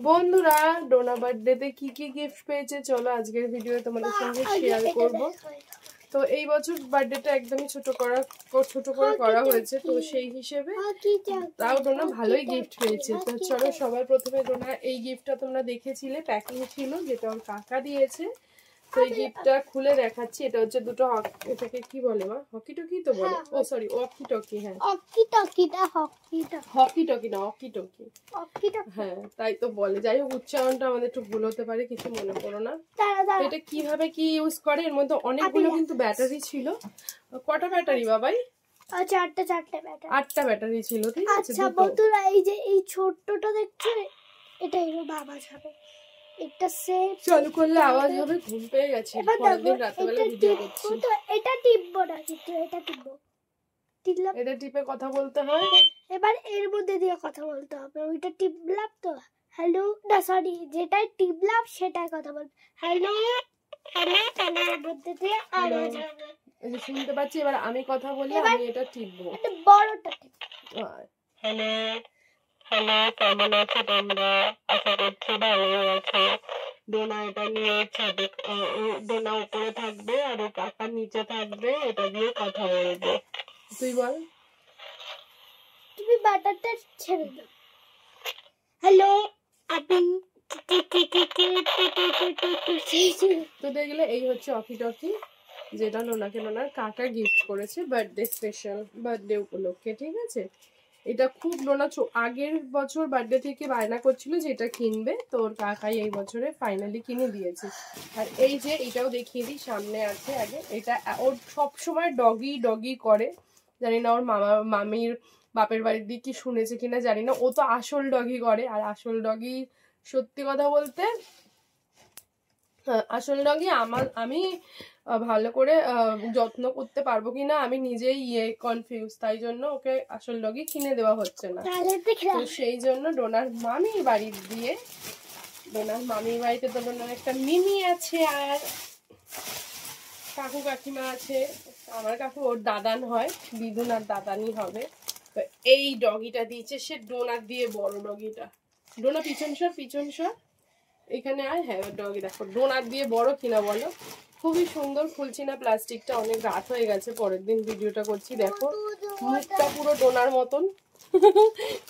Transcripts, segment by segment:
বন্ধুরা ডোনা বার্থডেতে কি কি গিফট পেয়েছে চলো আজকের ভিডিওতে তোমাদের সঙ্গে শেয়ার করব। তো এই বছর বার্থডেটা একদমই ছোট করে করা হয়েছে, তো সেই হিসেবে তাও ডোনা ভালোই গিফট পেয়েছে। তো চলো সবার প্রথমে ডোনা এই গিফটটা তোমরা দেখেছিলে, প্যাকিং ছিল যেটা ওর কাকা দিয়েছে। তো এই গিফটটা খুলে দেখাচ্ছি। এটা হচ্ছে দুটো, এটাকে কি বলে মা? হকি টকি তো বলে, ও সরি ওয়াকি টকি। হ্যাঁ হকি টকিটা হকি টকি না অকি টকি, হ্যাঁ তাই তো বলে। যাই হোক উচ্চারণটা আমাদের একটু ভুল হতে পারে, কিছু মনে করো না। এটা কিভাবে কি ইউজ করে, এর মধ্যে অনেকগুলো কিন্তু ব্যাটারি ছিল। কটা ব্যাটারি বাবাই? 8টা ব্যাটারি ছিল, ঠিক আছে। আচ্ছা বন্ধুরা এই যে এই ছোটটা দেখছো, এটা এর বাবা যাবে। এটা সেট চালু করলে আওয়াজ হবে। ঘুম পেয়ে গেছে, পরের দিন রাতবেলা ভিডিও করছি। তো এটা টিপবো না, কিন্তু এটা টিপবো। টিপলাম, এটা টিপে কথা বলতে হয়। এবার এর মধ্যে দিয়ে কথা বলতে হবে। ওইটা টিপলাম তো হ্যালো, না সরি, যেটা টিপলাম সেটাই কথা বল। হ্যালো হ্যালো হ্যালো, এর মধ্যে দিয়ে আওয়াজ হবে। এই যে শুনতে পাচ্ছি। এবার আমি কথা বললে আমি এটা টিপবো। এটা বড়টা টিপবো। হ্যালো হ্যালো, কেমন আছো তোমরা? আশা করছি ভালো আছো। ডোনা এটা নিয়ে ছাদে, ডোনা উপরে থাকবে আর ও কাকা নিচে থাকবে, এটা দিয়ে কথা বলবে। তুই বল। তুমি বাটারটা ছেড়ে দাও। হ্যালো আপনি তো দেখলে এই হচ্ছে অকি টকি, যেটা নোনাকে নোনার কাকা গিফট করেছে বার্থডে স্পেশাল, বার্থডে উপলক্ষে, ঠিক আছে। এটা খুব নোনা আগের বছর বার্থডে থেকে বায়না করছিল যে এটা কিনবে, তো ওর কাকাই এই বছরে ফাইনালি কিনে দিয়েছে। আর এই যে এটাও দেখিয়ে দিই, সামনে আছে আগে। এটা ওর সবসময় ডগি ডগি করে, জানি না ওর মামির বাপের বাড়ির দিকে কি শুনেছে কিনা জানি না। ও তো আসল ডগি করে, আর আসল ডগি সত্যি কথা বলতে আসল ডগি আমি ভালো করে যত্ন করতে পারবো কিনা আমি নিজেই কনফিউজ, তাই জন্য ওকে আসল ডগি কিনে দেওয়া হচ্ছে না। তো সেই জন্য ডোনার মামির বাড়ির দিয়ে, ডোনার মামির বাড়িতে তো ডোনার একটা মিমি আছে আর কাকু কাকিমা আছে। আমার কাকু ওর দাদান হয়, দিদুন আর দাদানি হবে। তো এই ডগিটা দিয়েছে সে, ডোনার দিয়ে বড় ডগিটা। ডোনা পিছন সর এখানে আয়। হ্যাঁ ডগি দেখো, ডোনার দিয়ে বড় কিনা বলো। খুবই সুন্দর, খুলছি না প্লাস্টিকটা, অনেক রাত হয়ে গেছে, পরের দিন ভিডিওটা করছি। দেখো মুখটা পুরো ডোনার মতন,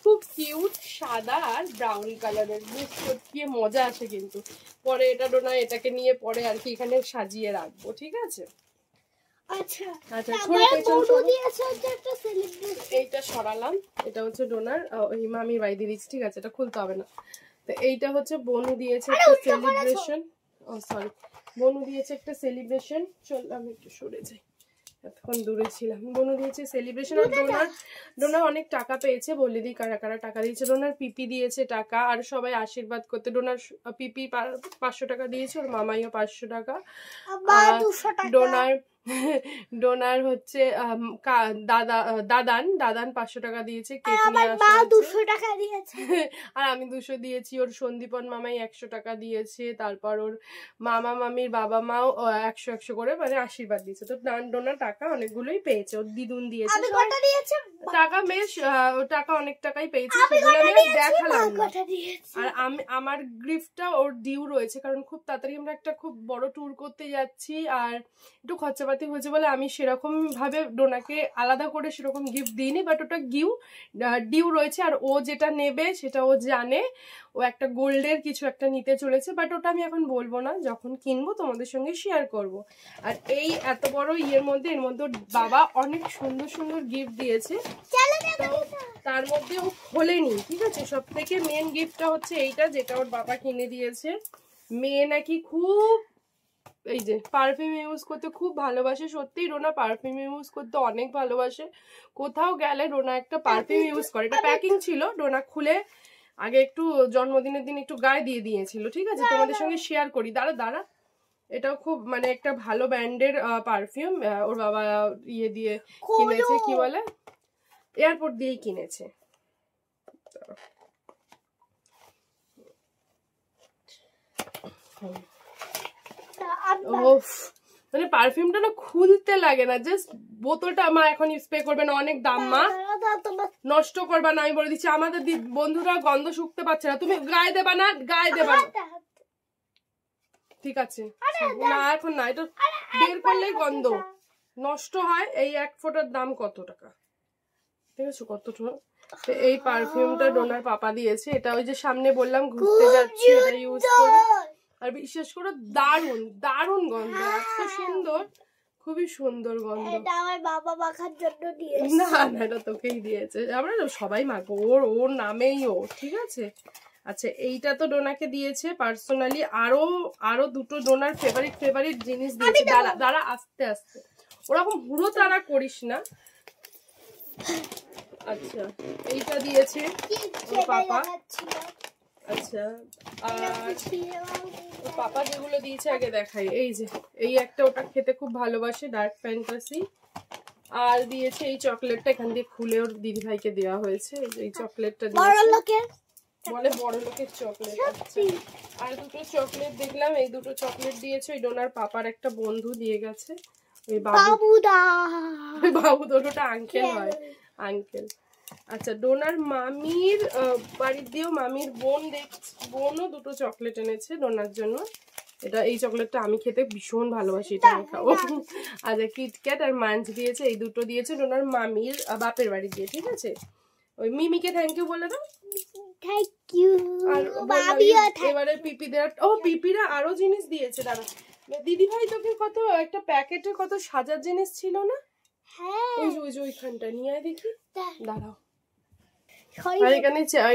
খুব কিউট, সাদা আর ব্রাউন কালারের। মুখ চটকিয়ে মজা আসে কিন্তু। পরে এটা ডোনা এটাকে নিয়ে পরে আর কি এখানে সাজিয়ে রাখবো, ঠিক আছে। আচ্ছা এইটা সরালাম, এটা হচ্ছে ডোনার ওই মামির বাড়ি দিয়েছি, ঠিক আছে, এটা খুলতে হবে না। তো এইটা হচ্ছে বনু দিয়েছে একটা সেলিব্রেশন, ও সরি বনু দিয়েছে একটা সেলিব্রেশন। চল আমি একটু সরে যাই, এতক্ষণ দূরে ছিলাম। বনু দিয়েছে সেলিব্রেশন। আর ডোনার অনেক টাকা পেয়েছে, বলে দিই কারা কারা টাকা দিয়েছে। ডোনার পিপি দিয়েছে টাকা, আর সবাই আশীর্বাদ করতে। ডোনার পিপি 500 টাকা দিয়েছে, ওর মামাইও 500 টাকা। ডোনার হচ্ছে দাদান 500 টাকা দিয়েছে, কেক নিয়ে আসা 200 টাকা দিয়েছে। আর আমি 200 দিয়েছি। ওর সন্দীপন মামাই 100 টাকা দিয়েছে। তারপর ওর মামা মামির বাবা মাও 100 করে মানে আশীর্বাদ দিয়েছে। তো ডোনার টাকা অনেকগুলোই পেয়েছে। ওর দিদুন দিয়েছে টাকা, বেশ টাকা অনেক টাকাই পেয়েছে, সেগুলো আমি দেখালাম না। আর আমার গিফটটা ওর ডিউ রয়েছে, কারণ খুব তাড়াতাড়ি আমরা একটা খুব বড় ট্যুর করতে যাচ্ছি, আর একটু খরচাপাতি হয়েছে বলে আমি সেরকম ভাবে ডোনাকে আলাদা করে সেরকম গিফট দিইনি, বাট ওটা ডিউ রয়েছে। আর ও যেটা নেবে সেটা ও জানে, ও একটা গোল্ডের কিছু একটা নিতে চলেছে, বাট ওটা আমি এখন বলবো না, যখন কিনবো তোমাদের সঙ্গে শেয়ার করব। আর এই এত বড় এর মধ্যে বাবা অনেক সুন্দর সুন্দর গিফট দিয়েছে, তার মধ্যে ও খোলেনি, ঠিক আছে। সব থেকে মেন গিফটটা হচ্ছে এইটা, যেটা ওর বাবা কিনে দিয়েছে। মেয়ে নাকি খুব এই যে পারফিউম ইউজ করতে খুব ভালোবাসে। সত্যি রোনা পারফিউম ইউজ করতে অনেক ভালোবাসে। কোথাও গেলে রোনা একটা পারফিউম ইউজ করে। এটা প্যাকিং ছিল, ডোনা খুলে আগে একটু জন্মদিনের দিন একটু গায়ে দিয়ে দিয়েছিল, ঠিক আছে। তোমাদের সঙ্গে শেয়ার করি, দাঁড়া। এটাও খুব মানে একটা ভালো ব্র্যান্ডের পারফিউম, ওর বাবা ইয়ে দিয়ে কিনেছে, কি বলে এয়ারপোর্ট দিয়েই কিনেছে। মানে পারফিউমটা না খুলতে লাগে না, জাস্ট বোতলটা মা এখন স্প্রে করবে না, অনেক দাম মা। তোমার নষ্ট করবা না, আমি বলে দিচ্ছি। আমাদের বন্ধুরা গন্ধ শুকতে পারছে না, তুমি গায়ে দেবা না, গায়ে দেবা না। ঠিক আছে না, এখন না, এটা বের করলেই গন্ধ নষ্ট হয়। এই 1 ফোঁটার দাম কত টাকা, ঠিক আছে, কত টাকা। এই পারফিউমটা ডোনার পাপা দিয়েছে, এটা ওই যে সামনে বললাম ঘুরতে যাচ্ছি এটা ইউজ করে। আর বিশেষ করে দারুন দারুন গন্ধ, এত সুন্দর, খুবই সুন্দর গন্ধ। এটা আমার বাবা মাখার জন্য দিয়েছে। না না, এটা তোকেই দিয়েছে, আমরা সবাই মাখবো, ওর নামেই ও, ঠিক আছে। আচ্ছা, এইটা তো ডোনাকে দিয়েছে পার্সোনালি। আরো দুটো ডোনার ফেভারিট জিনিস দিয়েছে। দাঁড়া আস্তে আস্তে, ওরকম হুড়ো তাড়া করিস না। আচ্ছা, এইটা দিয়েছে ওর পাপা। আচ্ছা, আর পাপা যেগুলো দিয়েছে আগে দেখাই। এই যে এই একটা, ওটা খেতে খুব ভালোবাসে, ডার্ক ফ্যান্টাসি। আর দিয়েছে এই চকলেটটা, এখান দিয়ে খুলে ওর দিদি ভাইকে দেওয়া হয়েছে। এই চকলেটটা বলে বড় লোকের চকলেট। আর দুটো চকলেট দেখলাম, এই দুটো চকলেট দিয়েছে ওই ডোনার পাপার একটা বন্ধু দিয়ে গেছে, ওই বাবু দুটোটা আঙ্কেল হয়, আঙ্কেল। আচ্ছা, ডোনার মামির বাড়ির দিয়েও মামির বোনও দুটো চকলেট এনেছে ডোনার জন্য। এটা এই চকলেটটা আমি খেতে ভীষণ ভালোবাসি, এটা আমি খাবো। আচ্ছা, কিটক্যাট আর মাঞ্চ দিয়েছে, এই দুটো দিয়েছে ডোনার মামির বাপের বাড়ি দিয়ে, ঠিক আছে। ওই মিমিকে থ্যাংক ইউ বলে দাও। Thank you. আর এবারে পিপিদের, পিপিরা আরো জিনিস দিয়েছে। দাঁড়া, দিদি ভাই তোকে কত একটা প্যাকেটে কত সাজার জিনিস ছিল না? হ্যাঁ, ওই যে ওইখানটা নিয়ে আয় দেখি, দাঁড়াও। আর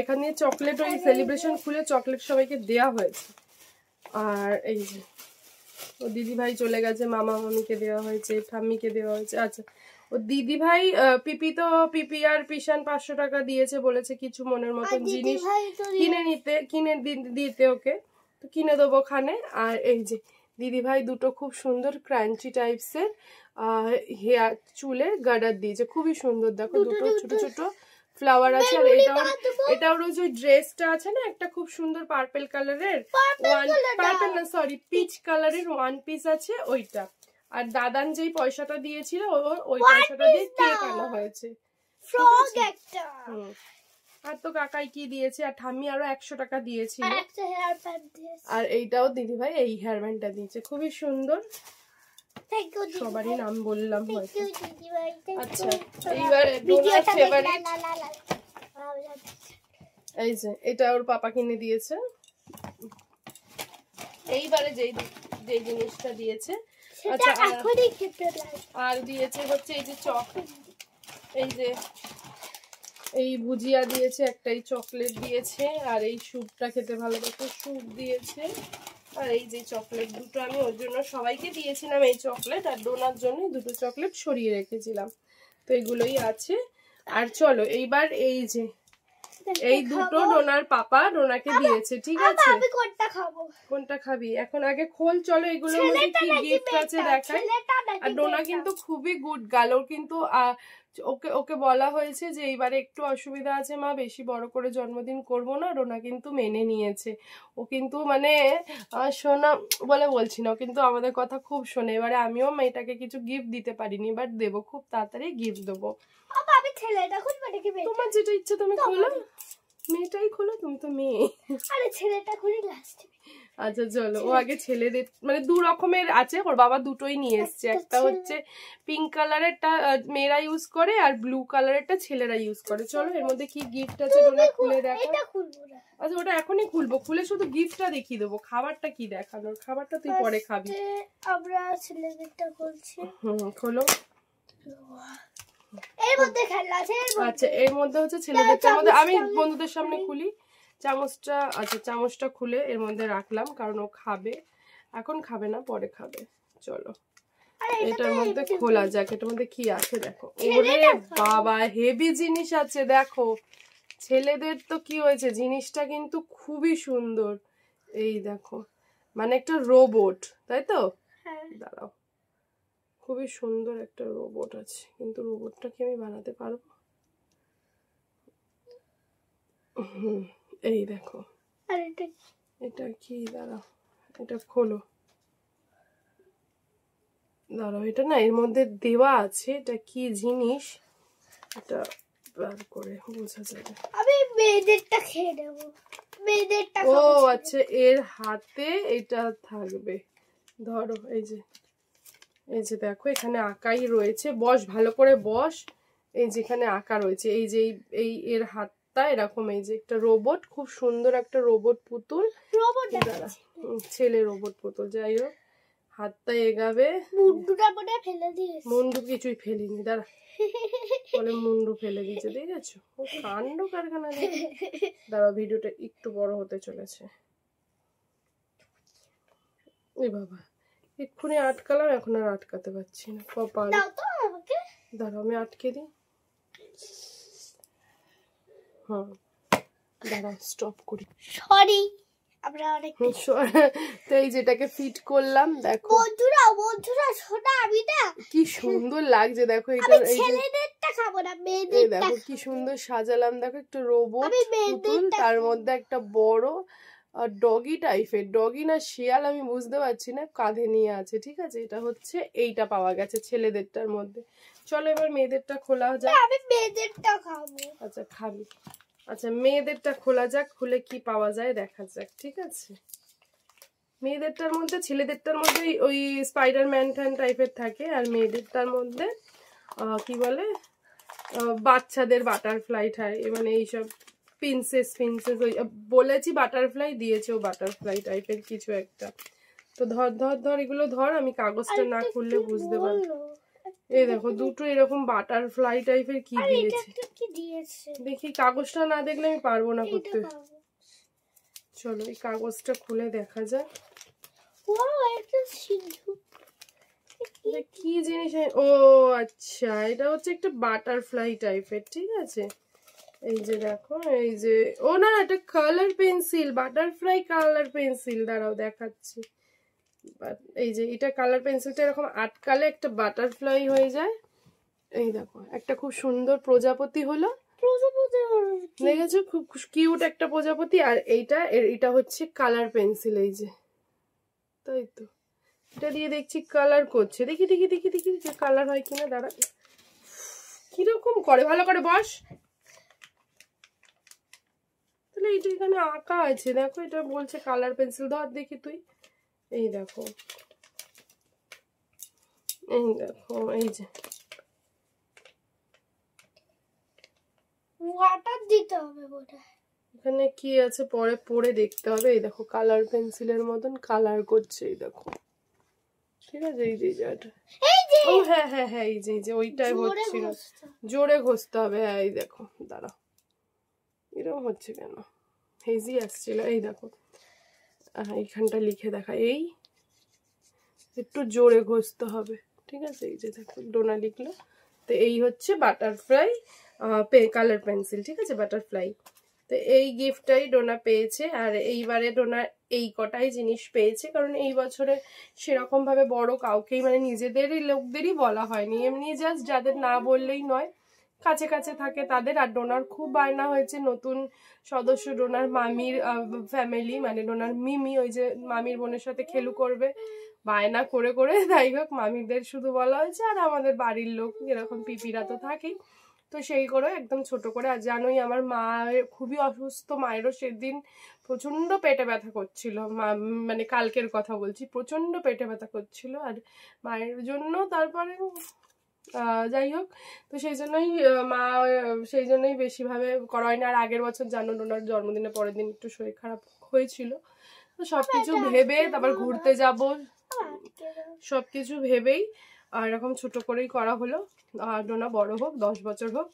এখানে চকলেট, ওই সেলিব্রেশন খুলে চকলেট সবাইকে দেয়া হয়েছে। আর এই যে ও দিদি ভাই চলে গেছে, মামা মামিকে দেওয়া হয়েছে, ঠাম্মিকে দেওয়া হয়েছে। আচ্ছা, ও দিদি ভাই পিপি আর পিশান 500 টাকা দিয়েছে, বলেছে কিছু মনের মতন জিনিস কিনে দিতে ওকে, তো কিনে দেবো খানে। আর এই যে দিদি ভাই দুটো খুব সুন্দর ক্রাঞ্চি টাইপসের হেয়ার চুলে গার্ডার দিয়েছে, খুবই সুন্দর। দেখো দুটো ছোট ছোট ফ্লাওয়ার আছে। আর এটা ওর যে ড্রেসটা আছে না, একটা খুব সুন্দর পার্পল কালারের, পিচ কালারের ওয়ান পিস আছে ওইটা। আর দাদান যেই পয়সাটা দিয়েছিল ওই পয়সাটা দিয়ে কেক আনা হয়েছে। আর তো কাকাই কি দিয়েছে, আর ঠাম্মি আরো 100 টাকা দিয়েছিল। আর এইটাও দিদি ভাই এই হেয়ার ব্যান্ডটা দিয়েছে, খুবই সুন্দর। সবারই নাম বললাম হয়তো। আচ্ছা, এইবার ডোনার ফেভারিট, এই যে এটা ওর পাপা কিনে দিয়েছে। এইবারে যেই জিনিসটা দিয়েছে, আচ্ছা, আর দিয়েছে হচ্ছে এই যে এই যে এই ভুজিয়া দিয়েছে, একটাই চকলেট দিয়েছে। আর এই স্যুপটা খেতে ভালোবাসে, স্যুপ দিয়েছে। আর এই যে চকলেট দুটো আমি ওর জন্য সবাইকে দিয়েছিলাম এই চকলেট, আর ডোনার জন্য দুটো চকলেট সরিয়ে রেখেছিলাম, তো এগুলোই আছে। আর চলো এইবার এই যে এই দুটো ডোনার পাপা ডোনাকে দিয়েছে, ঠিক আছে। কোনটা খাবি এখন আগে খোল, চলো এগুলোর মধ্যে কি গিফট আছে দেখাই। আর ডোনা কিন্তু খুবই গুড গার্ল, ওর কিন্তু ওকে বলা হয়েছে যে এইবারে একটু অসুবিধা আছে মা, বেশি বড় করে জন্মদিন করব না। ডোনা কিন্তু মেনে নিয়েছে, ও কিন্তু মানে শোনা বলে বলছি না, কিন্তু আমাদের কথা খুব শোনে। এবারে আমিও মেয়েটাকে কিছু গিফট দিতে পারিনি, বাট দেবো, খুব তাড়াতাড়ি গিফট দেবো। তোমার যেটা ইচ্ছে তুমি খোলো, মেয়েটাই খোলো, তুমি তো মেয়ে। আচ্ছা চলো, ও আগে ছেলেদের মানে 2 রকমের আছে, ওর বাবা দুটোই নিয়ে এসছে। একটা হচ্ছে পিঙ্ক কালারেরটা মেয়েরা ইউজ করে, আর ব্লু কালারেরটা ছেলেরা ইউজ করে। চলো এর মধ্যে কি গিফট আছে তোমরা খুলে দেখো। আচ্ছা, ওটা এখনই খুলবো, খুলে শুধু গিফটটা দেখিয়ে দেবো, খাবারটা কি দেখানোর, খাবারটা তুই পরে খাবি। আমরা ছেলেদেরটা খুলছি, খোলো। এর মধ্যে খেলা আছে। আচ্ছা, এর মধ্যে হচ্ছে ছেলেদের মধ্যে, আমি বন্ধুদের সামনে খুলি চামচটা। আচ্ছা, চামচটা খুলে এর মধ্যে রাখলাম, কারণ ও খাবে, এখন খাবে না, পরে খাবে। চলো এটার মধ্যে খোলা যাক, এটার মধ্যে কি আছে দেখো। ওরে বাবা, হেভি জিনিস আছে দেখো। ছেলেদের তো কি হয়েছে, জিনিসটা কিন্তু খুবই সুন্দর। এই দেখো, মানে একটা রোবট, তাই তো? দাঁড়াও, খুবই সুন্দর একটা রোবট আছে, কিন্তু রোবটটাকে আমি বানাতে পারবো? এই দেখো, এটা কি, দাঁড়াও এটা খোলো, দাঁড়াও, এটা না এর মধ্যে দেওয়া আছে, এটা কি জিনিস, এটা বার করে বোঝা যাবে। আমি মেয়েদেরটা খেয়ে নেব, মেয়েদেরটা ও আচ্ছা, এর হাতে এটা থাকবে। ধরো এই যে দেখো এখানে আঁকাই রয়েছে, বস ভালো করে বস। এই যেখানে আঁকা রয়েছে, এই যে এই এর হাতটা এরকম, এই যে একটা রোবট, খুব সুন্দর একটা রোবট পুতুল, ছেলে রোবট পুতুল। যাই হোক, হাতটা এগাবে। মুন্ডুটা মনে ফেলে দিয়েছে। মুন্ডু কিছুই ফেলিনি, দাঁড়া, বলে মুন্ডু ফেলে দিয়েছে, দেখেছো? ও কাণ্ড কারখানা। দাঁড়া, ভিডিওটা একটু বড় হতে চলেছে। এ বাবা, এক্ষুনি আটকালাম, এখন আর আটকাতে পারছি না, কপাল। দাঁড়াও আমি আটকে দিই। হ্যাঁ দাঁড়াও, স্টপ করি। সরি, আমরা অনেক তো এই যেটাকে ফিট করলাম, দেখো বন্ধুরা শোনা, আমি না কি সুন্দর লাগছে, দেখো এটা। এই ছেলেদেরটা খাবো না, মেয়েদেরটা। দেখো কি সুন্দর সাজালাম, দেখো একটা রোবট পুতুল, তার মধ্যে একটা বড় ডগি টাইপের, ডগি না শিয়াল আমি বুঝতে পারছি না, কাঁধে নিয়ে আছে। ঠিক আছে, এটা হচ্ছে এইটা পাওয়া গেছে ছেলেদেরটার মধ্যে। চলো এবার মেয়েদেরটা খোলা যাক। আমি মেয়েদেরটা খাবো। আচ্ছা খাবি, আচ্ছা মেয়েদেরটা খোলা যাক, খুলে কি পাওয়া যায় দেখা যাক। ঠিক আছে, মেয়েদেরটার মধ্যে, ছেলেদেরটার মধ্যে ওই স্পাইডারম্যান ট্যান টাইপের থাকে, আর মেয়েদেরটার মধ্যে কি বলে বাচ্চাদের বাটারফ্লাই থাকে, মানে এইসব প্রিন্সেস ওই বলেছি বাটারফ্লাই দিয়েছে, ও বাটারফ্লাই টাইপের কিছু একটা। তো ধর ধর ধর এগুলো ধর, আমি কাগজটা না খুললে বুঝতে পারবো। এই দেখো দুটো এরকম বাটারফ্লাই টাইপের কি দিয়েছে, দেখি কাগজটা না দেখলে আমি পারবো না করতে। চলো এই কাগজটা খুলে দেখা যাক কি জিনিস। ও আচ্ছা, এটা হচ্ছে একটা বাটারফ্লাই টাইপের। ঠিক আছে, এই যে দেখো, এই যে ও না, এটা colour pencil, butterfly colour pencil. দাঁড়াও দেখাচ্ছি। এই যে এটা কালার পেন্সিলটা এরকম আটকালে একটা বাটারফ্লাই হয়ে যায়। এই দেখো একটা খুব সুন্দর প্রজাপতি হলো, দেখেছো? খুব কিউট একটা প্রজাপতি। আর এটা হচ্ছে কালার পেন্সিল, এই যে, তাই তো এটা দিয়ে দেখছি কালার করছে। দেখি দেখি দেখি দেখি কালার হয় কিনা। দাঁড়া, কিরকম করে, ভালো করে বস। তাহলে এটা এখানে আঁকা আছে, দেখো এটা বলছে কালার পেন্সিল। ধর দেখি তুই, এই দেখো, এই দেখো, এই যে ওয়াটার দিতে হবে বোধহয়। এখানে কি আছে পরে পড়ে দেখতে হবে। এই দেখো কালার পেন্সিলের মতন কালার করছে, এই দেখো। ঠিক আছে, এই যে এটা, ও হ্যাঁ হ্যাঁ হ্যাঁ, এই যে ওইটাই হচ্ছিল, জোরে ঘষতে হবে। হ্যাঁ এই দেখো, দাঁড়াও, এরকম হচ্ছে কেন, হেজি আসছিল। এই দেখো এইখানটা লিখে দেখা, এই একটু জোরে ঘষতে হবে। ঠিক আছে, এই যে দেখো ডোনা লিখলো। তো এই হচ্ছে বাটারফ্লাই কালার পেন্সিল। ঠিক আছে, বাটারফ্লাই। তো এই গিফটটাই ডোনা পেয়েছে। আর এইবারে ডোনা এই কটাই জিনিস পেয়েছে, কারণ এই বছরে সেরকম ভাবে বড় কাউকেই, মানে নিজেদেরই লোকদেরই বলা হয়নি, এমনি জাস্ট যাদের না বললেই নয় কাছে কাছে থাকে তাদের। আর ডোনার খুব বায়না হয়েছে নতুন সদস্য, ডোনার মামির ফ্যামিলি, মানে ডোনার মিমি, ওই যে মামির বোনের সাথে খেলু করবে, বায়না করে করে। যাই হোক, মামিদের শুধু বলা হয়েছে, আর আমাদের বাড়ির লোক এরকম পিপিরা তো থাকেই, তো সেই করে একদম ছোট করে। আর জানোই আমার মা খুবই অসুস্থ, মায়েরও সেদিন প্রচন্ড পেটে ব্যথা করছিল, মানে কালকের কথা বলছি, প্রচন্ড পেটে ব্যথা করছিল। আর মায়ের জন্য তারপরে যাই হোক, তো সেই জন্যই মা সেই জন্যই বেশিভাবে করা হয়নি। আর আগের বছর জানো ডোনার জন্মদিনের পরের দিন একটু শরীর খারাপ হয়েছিল, তো সবকিছু ভেবে তারপর ঘুরতে যাব, সবকিছু ভেবেই আর এরকম ছোট করেই করা হলো। আর ডোনা বড় হোক, 10 বছর হোক,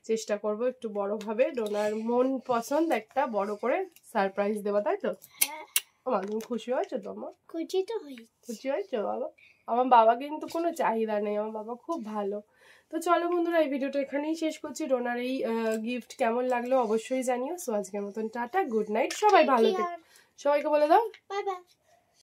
চেষ্টা করব একটু বড়ভাবে ডোনার মন পছন্দ একটা বড় করে সারপ্রাইজ দেওয়া, তাই তো? আমার তুমি খুশি হয়েছো তো? আমার খুশি হয়েছো বাবা? আমার বাবা কিন্তু কোনো চাহিদা নেই, আমার বাবা খুব ভালো। তো চলো বন্ধুরা, এই ভিডিওটা এখানেই শেষ করছি। ডোনার এই গিফট কেমন লাগলো অবশ্যই জানিও। সো আজকের মতন টাটা, গুড নাইট, সবাই ভালো থেকো। সবাইকে বলে দাও বাই বাই।